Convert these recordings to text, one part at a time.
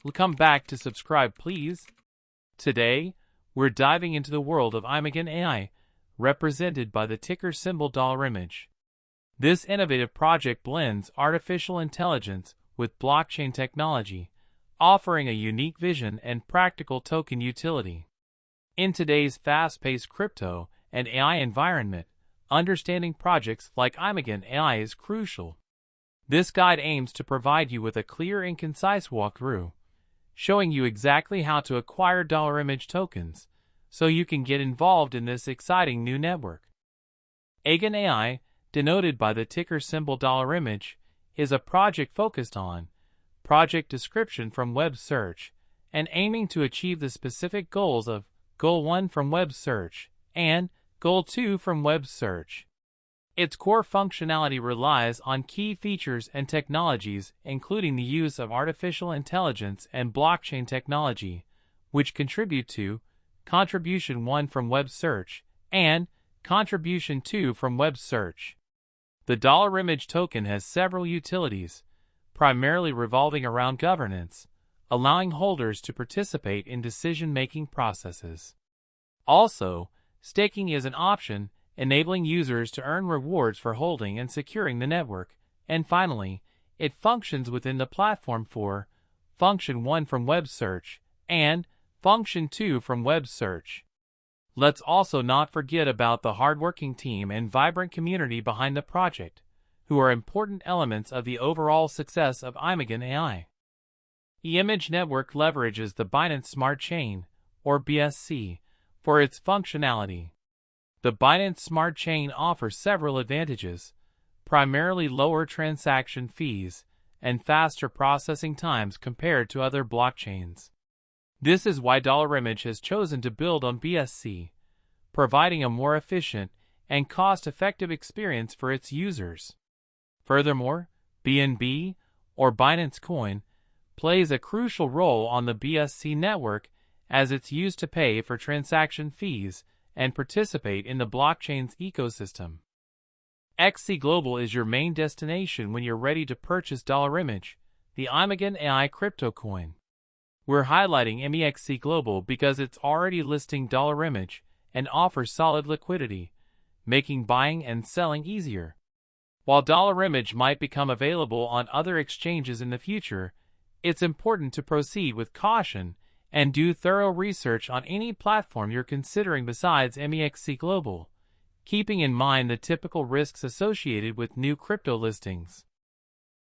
Come back to subscribe, please. Today, we're diving into the world of Imagen AI, represented by the ticker symbol $image. This innovative project blends artificial intelligence with blockchain technology, offering a unique vision and practical token utility. In today's fast-paced crypto and AI environment, understanding projects like Imagen AI is crucial. This guide aims to provide you with a clear and concise walkthrough, showing you exactly how to acquire $image tokens so you can get involved in this exciting new network. Imagen AI, denoted by the ticker symbol $image, is a project focused on project description from web search and aiming to achieve the specific goals of Goal 1 from web search and Goal 2 from web search. Its core functionality relies on key features and technologies, including the use of artificial intelligence and blockchain technology, which contribute to Contribution 1 from web search and Contribution 2 from web search. The $image token has several utilities, primarily revolving around governance, allowing holders to participate in decision-making processes. Also, staking is an option, enabling users to earn rewards for holding and securing the network. And finally, it functions within the platform for Function 1 from web search and Function 2 from web search. Let's also not forget about the hardworking team and vibrant community behind the project, who are important elements of the overall success of Imagen AI. The Image Network leverages the Binance Smart Chain, or BSC, for its functionality. The Binance Smart Chain offers several advantages, primarily lower transaction fees and faster processing times compared to other blockchains. This is why $image has chosen to build on BSC, providing a more efficient and cost-effective experience for its users. Furthermore, BNB, or Binance Coin, plays a crucial role on the BSC network as it's used to pay for transaction fees and participate in the blockchain's ecosystem. MEXC Global is your main destination when you're ready to purchase $image, the Imagen AI crypto coin. We're highlighting MEXC Global because it's already listing $image and offers solid liquidity, making buying and selling easier. While $image might become available on other exchanges in the future, it's important to proceed with caution and do thorough research on any platform you're considering besides MEXC Global, keeping in mind the typical risks associated with new crypto listings.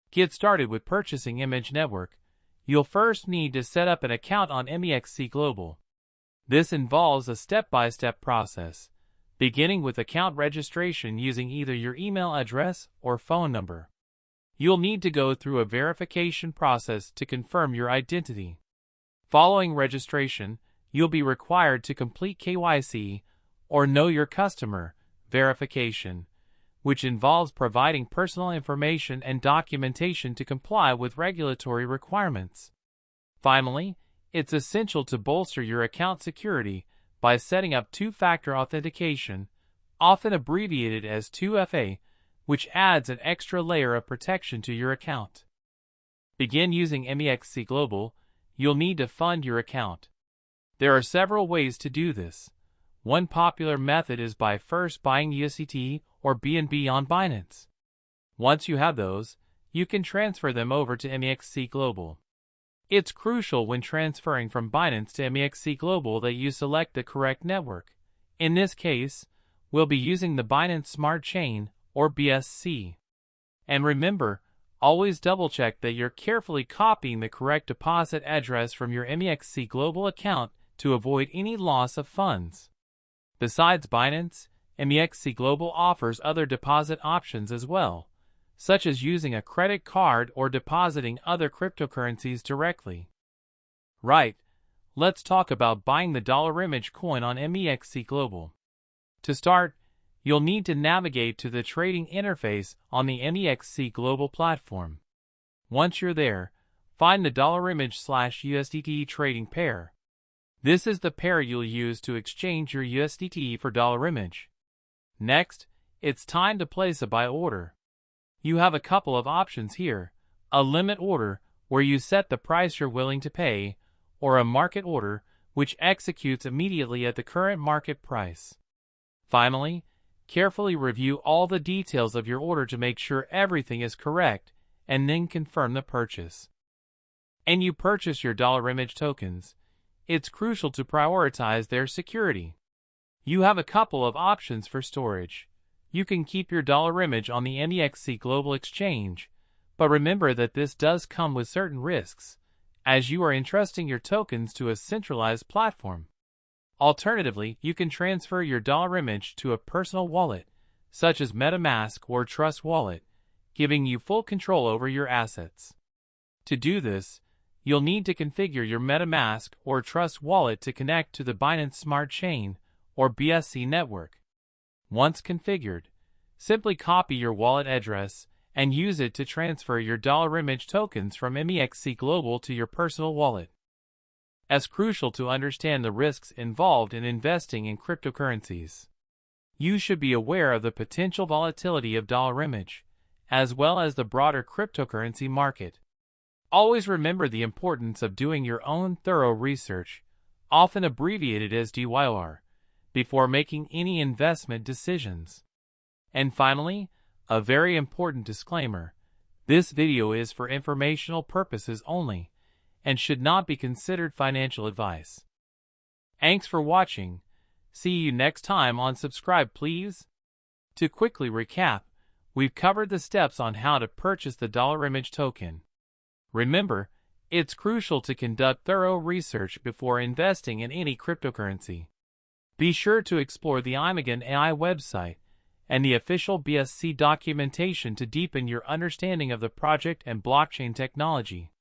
Get started with purchasing Image Network. You'll first need to set up an account on MEXC Global. This involves a step-by-step process, beginning with account registration using either your email address or phone number. You'll need to go through a verification process to confirm your identity. Following registration, you'll be required to complete KYC, or Know Your Customer, verification, which involves providing personal information and documentation to comply with regulatory requirements. Finally, it's essential to bolster your account security by setting up two-factor authentication, often abbreviated as 2FA, which adds an extra layer of protection to your account. Begin using MEXC Global. You'll need to fund your account. There are several ways to do this. One popular method is by first buying USDT or BNB on Binance. Once you have those, you can transfer them over to MEXC Global. It's crucial when transferring from Binance to MEXC Global that you select the correct network. In this case, we'll be using the Binance Smart Chain, or BSC. And remember, always double-check that you're carefully copying the correct deposit address from your MEXC Global account to avoid any loss of funds. Besides Binance, MEXC Global offers other deposit options as well, such as using a credit card or depositing other cryptocurrencies directly. Right, let's talk about buying the $image coin on MEXC Global. To start, you'll need to navigate to the trading interface on the MEXC Global platform. Once you're there, find the $image/USDT trading pair. This is the pair you'll use to exchange your USDT for $image. Next, it's time to place a buy order. You have a couple of options here: a limit order, where you set the price you're willing to pay, or a market order, which executes immediately at the current market price. Finally, carefully review all the details of your order to make sure everything is correct, and then confirm the purchase. And you purchase your dollar image tokens. It's crucial to prioritize their security. You have a couple of options for storage. You can keep your dollar image on the MEXC Global Exchange, but remember that this does come with certain risks, as you are entrusting your tokens to a centralized platform. Alternatively, you can transfer your dollar image to a personal wallet, such as MetaMask or Trust Wallet, giving you full control over your assets. To do this, you'll need to configure your MetaMask or Trust Wallet to connect to the BINANCE Smart Chain or BSC network. Once configured, simply copy your wallet address and use it to transfer your dollar image tokens from MEXC Global to your personal wallet. It's crucial to understand the risks involved in investing in cryptocurrencies. You should be aware of the potential volatility of dollar image, as well as the broader cryptocurrency market. Always remember the importance of doing your own thorough research, often abbreviated as DYOR, before making any investment decisions. And finally, a very important disclaimer: this video is for informational purposes only and should not be considered financial advice. Thanks for watching. See you next time on Subscribe Please. To quickly recap, we've covered the steps on how to purchase the dollar image token. Remember, it's crucial to conduct thorough research before investing in any cryptocurrency. Be sure to explore the AI website and the official BSC documentation to deepen your understanding of the project and blockchain technology.